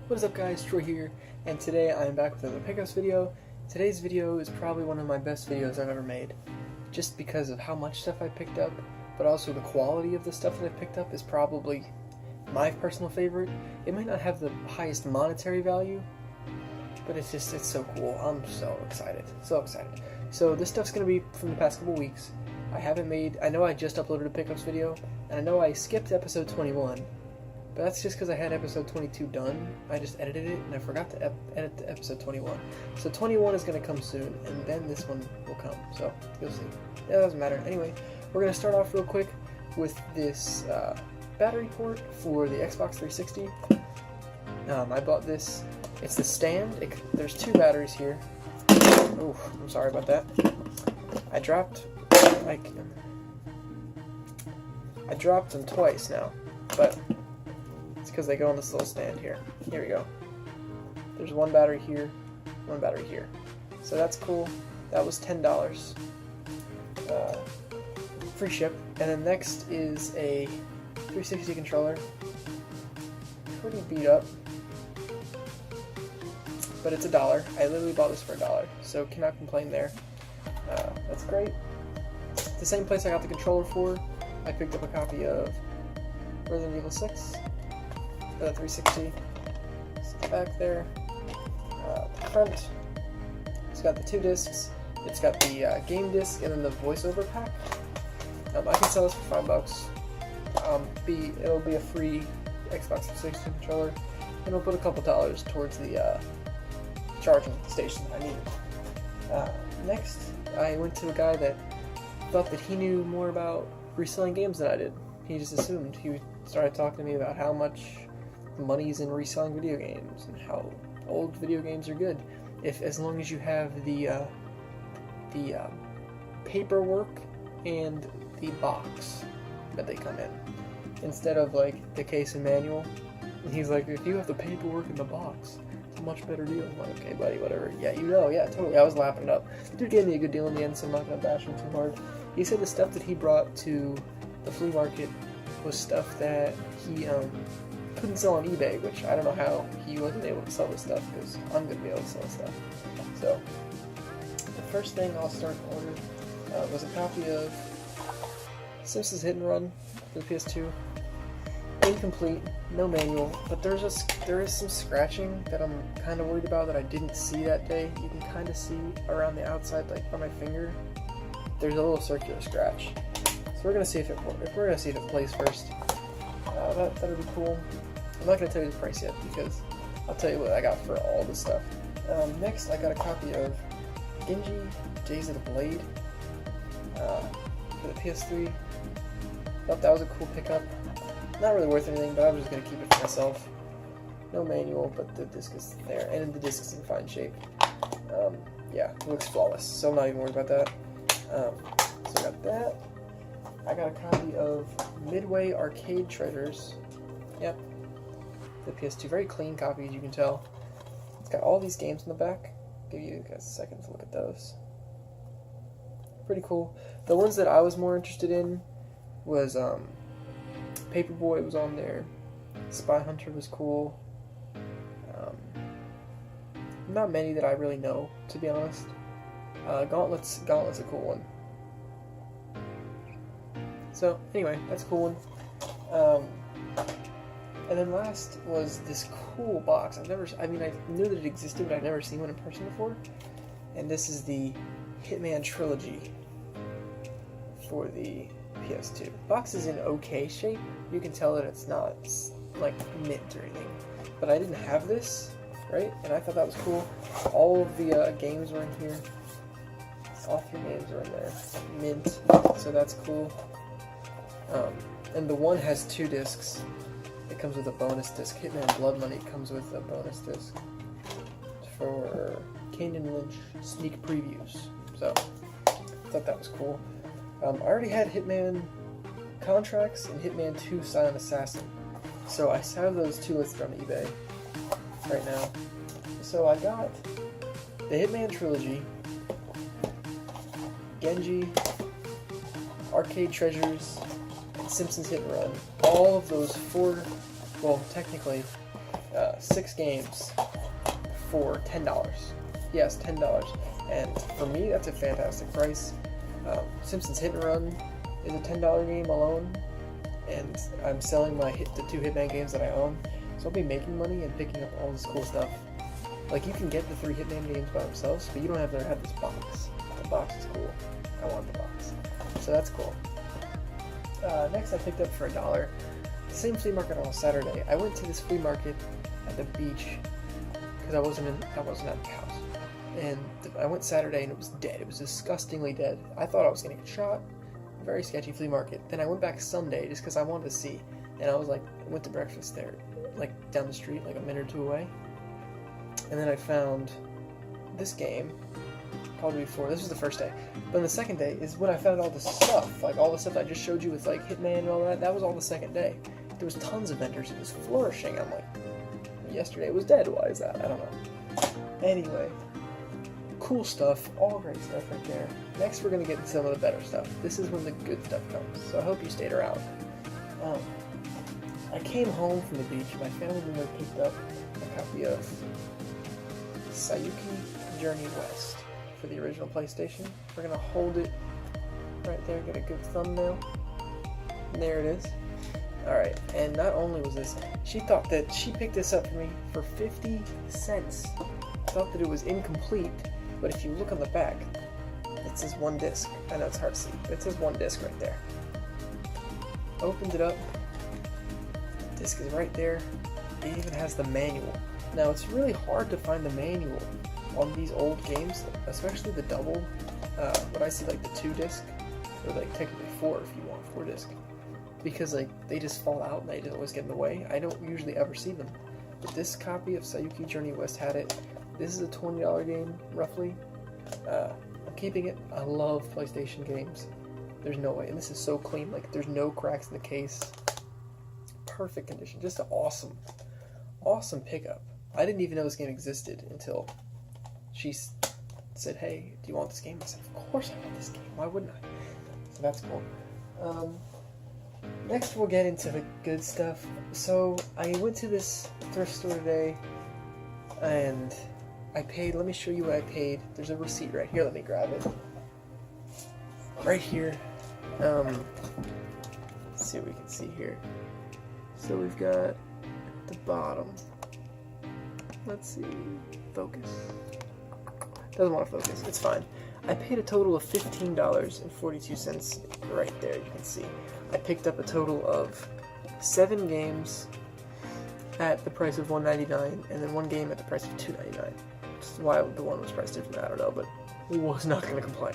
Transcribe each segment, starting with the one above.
What is up guys, Troy here, and today I am back with another pickups video. Today's video is probably one of my best videos I've ever made, just because of how much stuff I picked up, but also the quality of the stuff that I picked up is probably my personal favorite. It might not have the highest monetary value, but it's so cool. I'm so excited, so excited. So this stuff's going to be from the past couple weeks. I know I just uploaded a pickups video, and I know I skipped episode 21, but that's just because I had episode 22 done. I just edited it, and I forgot to edit the episode 21. So 21 is going to come soon, and then this one will come, so you'll see. It doesn't matter. Anyway, we're going to start off real quick with this battery port for the Xbox 360. I bought this. It's the stand. There's two batteries here. Oh, I'm sorry about that. I dropped them twice now, but it's because they go on this little stand here. Here we go. There's one battery here, one battery here. So that's cool. That was $10. Free ship. And then next is a 360 controller. Pretty beat up, but it's $1. I literally bought this for $1, so cannot complain there. That's great. The same place I got the controller for, I picked up a copy of Resident Evil 6 for the 360. It's back there. The front, it's got the 2 discs. It's got the game disc and then the voiceover pack. I can sell this for $5. It'll be a free Xbox 360 controller, and I'll put a couple dollars towards the charging station I needed. Next, I went to a guy that thought that he knew more about reselling games than I did. He just assumed. He started talking to me about how much money's in reselling video games and how old video games are good, as long as you have the paperwork and the box that they come in, instead of like the case and manual. And he's like, if you have the paperwork in the box, it's a much better deal. I'm like, okay buddy, whatever. Yeah, yeah, totally. I was lapping it up. Dude gave me a good deal in the end, so I'm not gonna bash him too hard. He said the stuff that he brought to the flea market was stuff that he couldn't sell on eBay, which I don't know how he wasn't able to sell this stuff, because I'm gonna be able to sell stuff. So the first thing I'll start to order was a copy of Simpsons Hit and Run for the PS2. Incomplete, no manual, but there is some scratching that I'm kind of worried about that I didn't see that day. You can kind of see around the outside, like by my finger. There's a little circular scratch. So we're gonna see if it plays first. That'll be cool. I'm not gonna tell you the price yet, because I'll tell you what I got for all this stuff. Next, I got a copy of Genji Days of the Blade for the PS3. Thought that was a cool pickup. Not really worth anything, but I'm just going to keep it for myself. No manual, but the disc is there, and the disc is in fine shape. Yeah, it looks flawless, so I'm not even worried about that. So I got that. I got a copy of Midway Arcade Treasures. Yep, the PS2. Very clean copy, as you can tell. It's got all these games in the back. Give you guys a second to look at those. Pretty cool. The ones that I was more interested in was Paperboy was on there. Spy Hunter was cool. Not many that I really know, to be honest. Gauntlet's a cool one. So anyway, that's a cool one. And then last was this cool box. I knew that it existed, but I've never seen one in person before. And this is the Hitman Trilogy for the PS2. Box is in okay shape. You can tell that it's not like mint or anything. But I didn't have this, right? And I thought that was cool. All of the games were in here. All 3 games are in there. Mint. So that's cool. And the one has 2 discs. It comes with a bonus disc. Hitman Blood Money comes with a bonus disc for Kane and Lynch sneak previews. So I thought that was cool. I already had Hitman Contracts and Hitman 2 Silent Assassin, so I have those 2 listed on eBay right now. So I got the Hitman Trilogy, Genji, Arcade Treasures, and Simpsons Hit and Run. All of those 4, well, technically 6 games for $10. Yes, $10. And for me, that's a fantastic price. Simpsons Hit and Run is a $10 game alone, and I'm selling the 2 Hitman games that I own, so I'll be making money and picking up all this cool stuff. Like, you can get the 3 Hitman games by themselves, but you don't have to have this box. The box is cool. I want the box. So that's cool. Next, I picked up for $1. The same flea market on Saturday. I went to this flea market at the beach because I wasn't at the house. And I went Saturday and it was dead. It was disgustingly dead. I thought I was going to get shot. Very sketchy flea market. Then I went back Sunday just because I wanted to see. And I was like, went to breakfast there, like down the street, like a minute or 2 away. And then I found this game called before. This was the first day. But on the second day is when I found all the stuff. Like all the stuff I just showed you with like Hitman and all that. That was all the second day. There was tons of vendors. It was flourishing. I'm like, yesterday it was dead. Why is that? I don't know. Anyway. Cool stuff, all great stuff right there. Next we're going to get into some of the better stuff. This is when the good stuff comes, so I hope you stayed around. I came home from the beach, my family member picked up a copy of Sayuki Journey West for the original PlayStation. We're going to hold it right there, get a good thumbnail. And there it is. Alright, and not only was this, she thought that she picked this up for me for 50 cents. Thought that it was incomplete. But if you look on the back, it says 1 disc. I know it's hard to see, but it says 1 disc right there. Opened it up. The disc is right there. It even has the manual. Now, it's really hard to find the manual on these old games, especially the double. What I see, like the 2 disc, or like technically 4 if you want 4 disc, because like they just fall out and they just always get in the way. I don't usually ever see them. But this copy of Sayuki Journey West had it. This is a $20 game, roughly. I'm keeping it. I love PlayStation games. There's no way. And this is so clean. Like, there's no cracks in the case. Perfect condition. Just an awesome pickup. I didn't even know this game existed until she said, hey, do you want this game? I said, of course I want this game. Why wouldn't I? So that's cool. Next, we'll get into the good stuff. So, I went to this thrift store today, and I paid. Let me show you what I paid. There's a receipt right here. Let me grab it. Right here. Let's see what we can see here. So we've got at the bottom. Let's see. Focus. Doesn't want to focus. It's fine. I paid a total of $15.42 right there. You can see. I picked up a total of 7 games at the price of $1.99, and then 1 game at the price of $2.99. Why the one was priced differently, I don't know, but was not going to complain.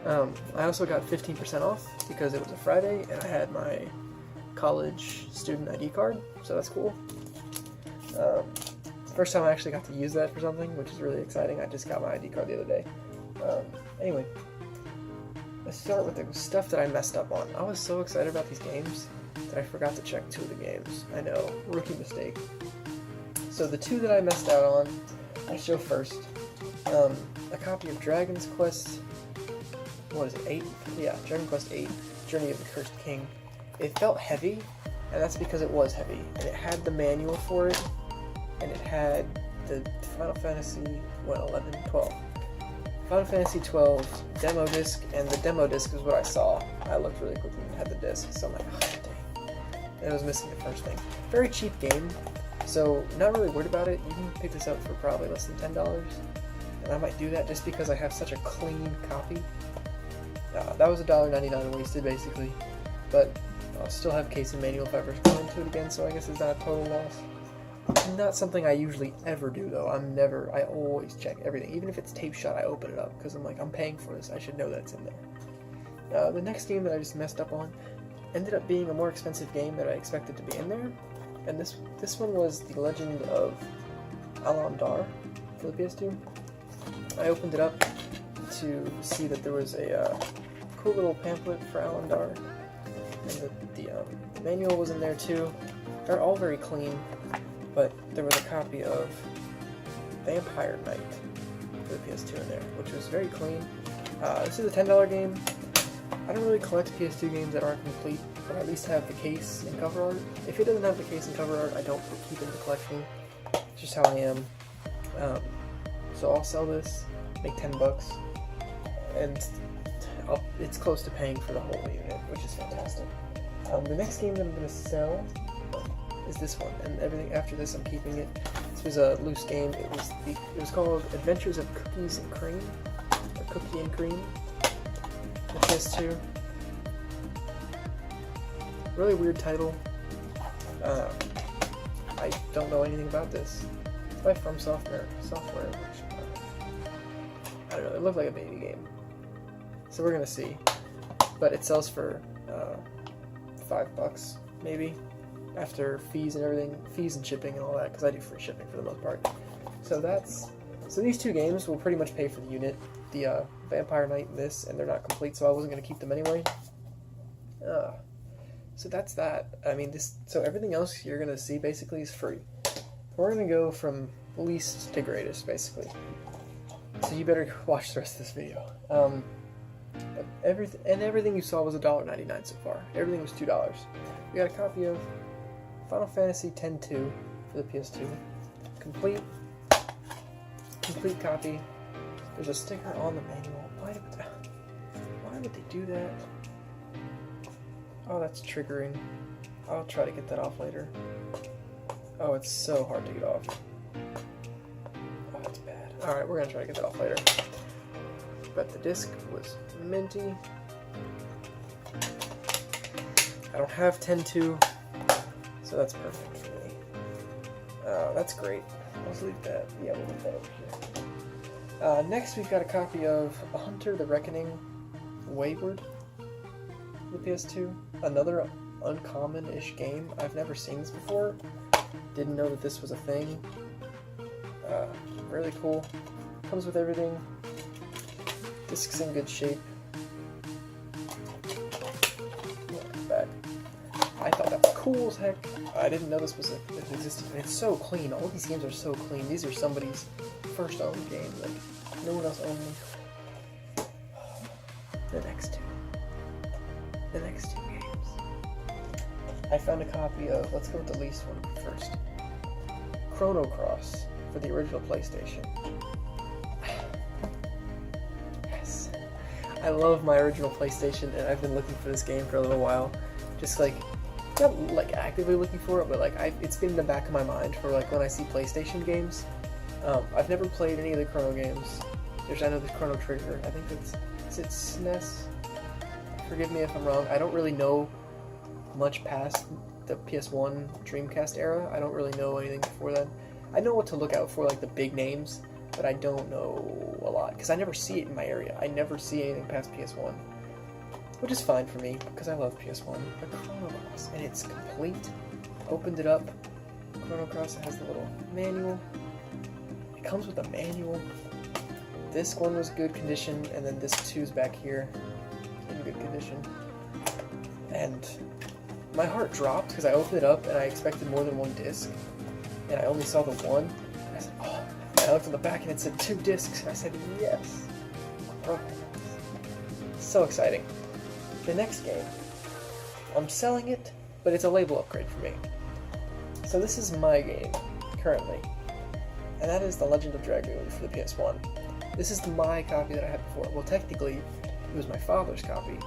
I also got 15% off because it was a Friday, and I had my college student ID card, so that's cool. First time I actually got to use that for something, which is really exciting. I just got my ID card the other day. Anyway, let's start with the stuff that I messed up on. I was so excited about these games that I forgot to check 2 of the games. I know, rookie mistake. So the 2 that I messed out on, I show first. A copy of Dragon's Quest, what is it, 8? Yeah, Dragon Quest 8, Journey of the Cursed King. It felt heavy, and that's because it was heavy. And it had the manual for it, and it had the Final Fantasy, 11, 12. Final Fantasy 12 demo disc, and the demo disc is what I saw. I looked really quickly and had the disc, so I'm like, oh, dang. And it was missing the first thing. Very cheap game, so not really worried about it. You can pick this up for probably less than $10, and I might do that just because I have such a clean copy. That was $1.99 wasted, basically, but I'll still have case and manual if I ever go into it again, so I guess it's not a total loss. Not something I usually ever do, though. I always check everything. Even if it's tape shut, I open it up, because I'm like, I'm paying for this, I should know that it's in there. The next game that I just messed up on ended up being a more expensive game that I expected to be in there, and this one was The Legend of Alandar for the PS2. I opened it up to see that there was a cool little pamphlet for Alandar, and the manual was in there too. They're all very clean, but there was a copy of Vampire Knight for the PS2 in there, which was very clean. This is a $10 game. I don't really collect PS2 games that aren't complete, or at least have the case and cover art. If it doesn't have the case and cover art, I don't keep it in the collection. just how I am. So I'll sell this, make $10, and it's close to paying for the whole unit, which is fantastic. The next game that I'm going to sell is this one, and everything after this I'm keeping it. This was a loose game. It was called Adventures of Cookies and Cream, or Cookie and Cream. The PS2. Really weird title. I don't know anything about this. It's by From Software, which I don't know. It looked like a baby game, so we're gonna see. But it sells for $5 maybe, after fees and everything, fees and shipping and all that, because I do free shipping for the most part. So these two games will pretty much pay for the unit, the Vampire Knight and this, and they're not complete, so I wasn't gonna keep them anyway. So that's that. I mean, so everything else you're gonna see basically is free. We're gonna go from least to greatest, basically. So you better watch the rest of this video. Everything you saw was $1.99 so far. Everything was $2. We got a copy of Final Fantasy X-2 for the PS2. Complete copy. There's a sticker on the manual. Why would they do that? Oh, that's triggering. I'll try to get that off later. Oh, it's so hard to get off. Oh, that's bad. Alright, we're gonna try to get that off later. But the disc was minty. I don't have 10.2, so that's perfect for me. That's great. Let's leave that. Yeah, we'll leave that over here. Next, we've got a copy of Hunter the Reckoning Wayward, the PS2. Another uncommon-ish game. I've never seen this before. Didn't know that this was a thing. Really cool. Comes with everything. Disc's in good shape. Back. I thought that was cool as heck. I didn't know this was existing. And it's so clean. All these games are so clean. These are somebody's first owned game. Like, no one else owned them. The next two games. I found a copy of, let's go with the least one first. Chrono Cross for the original PlayStation. Yes. I love my original PlayStation, and I've been looking for this game for a little while. Just like, not like actively looking for it, but like it's been in the back of my mind for like when I see PlayStation games. I've never played any of the Chrono games. I know there's Chrono Trigger. I think is it SNES? Forgive me if I'm wrong. I don't really know much past the PS1 Dreamcast era. I don't really know anything before then. I know what to look out for, like the big names, but I don't know a lot because I never see it in my area. I never see anything past PS1, which is fine for me because I love PS1. But Chrono Cross, and it's complete. Opened it up. Chrono Cross has the little manual. It comes with a manual. This one was good condition, and then this two's back here in good condition. And my heart dropped because I opened it up and I expected more than one disc, and I only saw the one. And I said, oh. And I looked on the back and it said 2 discs. I said, yes. Oh. So exciting. The next game, I'm selling it, but it's a label upgrade for me. So this is my game currently, and that is The Legend of Dragoon for the PS1. This is my copy that I had before. Well, technically, it was my father's copy.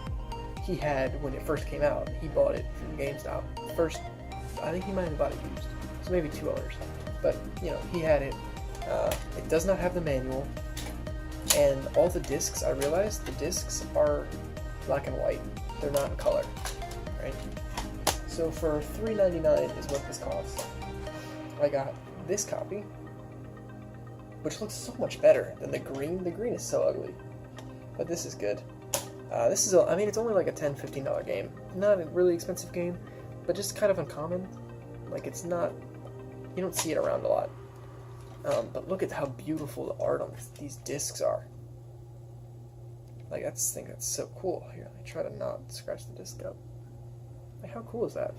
He had, when it first came out, he bought it from GameStop. First, I think he might have bought it used, so maybe 2 owners. But, you know, he had it. It does not have the manual, and all the discs, I realized, the discs are black and white. They're not in color, right? So for $3.99 is what this costs. I got this copy, which looks so much better than the green. The green is so ugly, but this is good. This is, I mean, it's only like a $10, $15 game. Not a really expensive game, but just kind of uncommon. Like, it's not, you don't see it around a lot. But look at how beautiful the art on these discs are. Like, I think that's so cool. Here, let me try to not scratch the disc up. Like, how cool is that?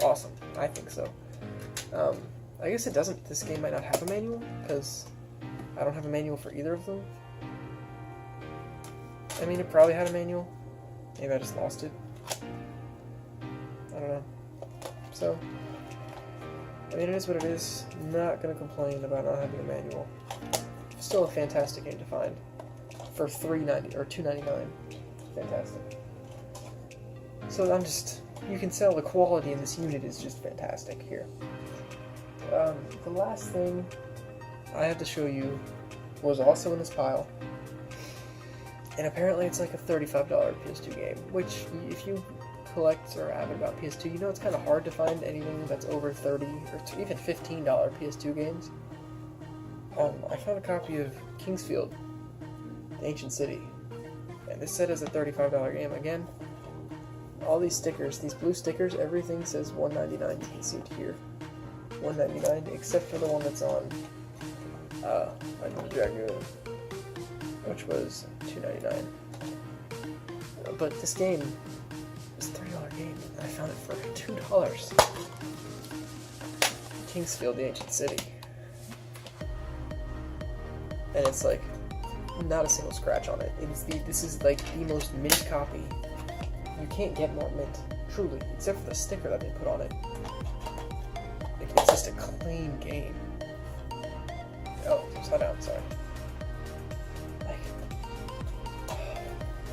Awesome. I think so. I guess it doesn't, this game might not have a manual, because I don't have a manual for either of them. I mean, it probably had a manual. Maybe I just lost it. I don't know. So, I mean, it is what it is. Not gonna complain about not having a manual. Still a fantastic game to find for $3.90 or $2.99. Fantastic. So I'm just, you can tell the quality in this unit is just fantastic here. The last thing I have to show you was also in this pile, and apparently it's like a $35 PS2 game, which if you collect or avid about PS2, you know it's kind of hard to find anything that's over $30 or even $15 PS2 games. I found a copy of Kingsfield, the Ancient City, and this set is a $35 game. Again, all these stickers, these blue stickers, everything says $1.99. You can see it here, $1.99, except for the one that's on Dragoon, which was $2.99. But this game is a $30 game, and I found it for $2. Kingsfield, the Ancient City. And it's like not a single scratch on it. This is like the most mint copy. You can't get more mint, truly, except for the sticker that they put on it. Like, it's just a clean game. Oh, upside down, sorry.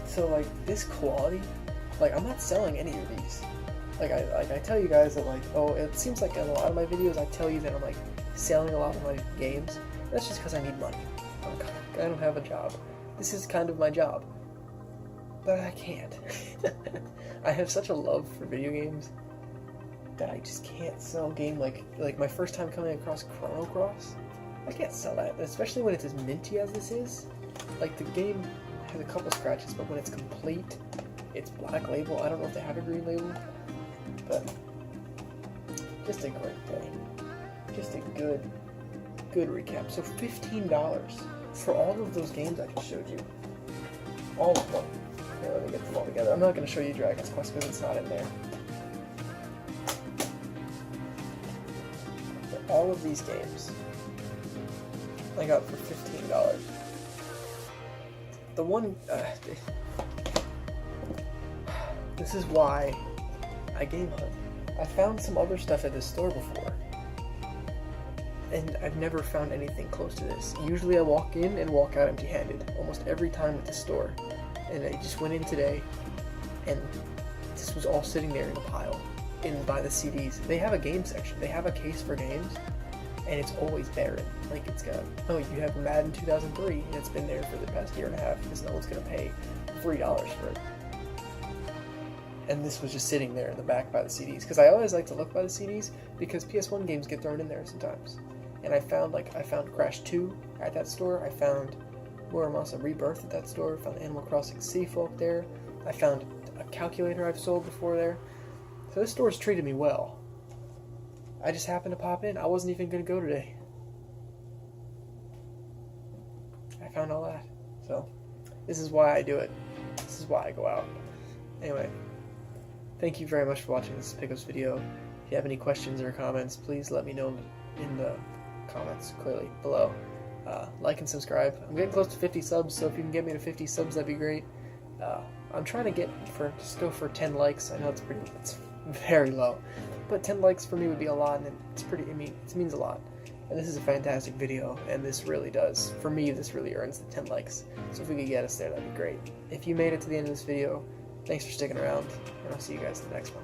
So like this quality, like I'm not selling any of these. Like I tell you guys that like, oh, it seems like in a lot of my videos I tell you that I'm like selling a lot of my games. That's just because I need money. I don't have a job. This is kind of my job. But I can't. I have such a love for video games that I just can't sell a game like my first time coming across Chrono Cross. I can't sell that, especially when it's as minty as this is. Like the game has a couple scratches, but when it's complete, it's black label. I don't know if they have a green label, but just a great day. Just a good recap. So $15 for all of those games I just showed you. All of them. Okay, let me get them all together. I'm not going to show you Dragon's Quest because it's not in there. But all of these games I got for $15. The one... this is why I game hunt. I found some other stuff at this store before, and I've never found anything close to this. Usually I walk in and walk out empty-handed, almost every time at the store. And I just went in today, and this was all sitting there in a pile, by the CDs. They have a game section. They have a case for games, and it's always barren. Like, it's got, oh, you have Madden 2003, and it's been there for the past year and a half, because no one's going to pay $3 for it. And this was just sitting there in the back by the CDs, because I always like to look by the CDs, because PS1 games get thrown in there sometimes. And I found Crash 2 at that store, I found Muramasa Rebirth at that store, I found Animal Crossing Sea Folk there, I found a calculator I've sold before there. So this store's treated me well. I just happened to pop in. I wasn't even going to go today. I found all that. So, this is why I do it. This is why I go out. Anyway, thank you very much for watching this Pickups video. If you have any questions or comments, please let me know in the comments, clearly, below. Like and subscribe. I'm getting close to 50 subs, so if you can get me to 50 subs, that'd be great. I'm trying to just go for 10 likes. I know it's very low, but 10 likes for me would be a lot, and it means a lot. And this is a fantastic video, and this really does. For me, this really earns the 10 likes. So if we could get us there, that'd be great. If you made it to the end of this video, thanks for sticking around, and I'll see you guys in the next one.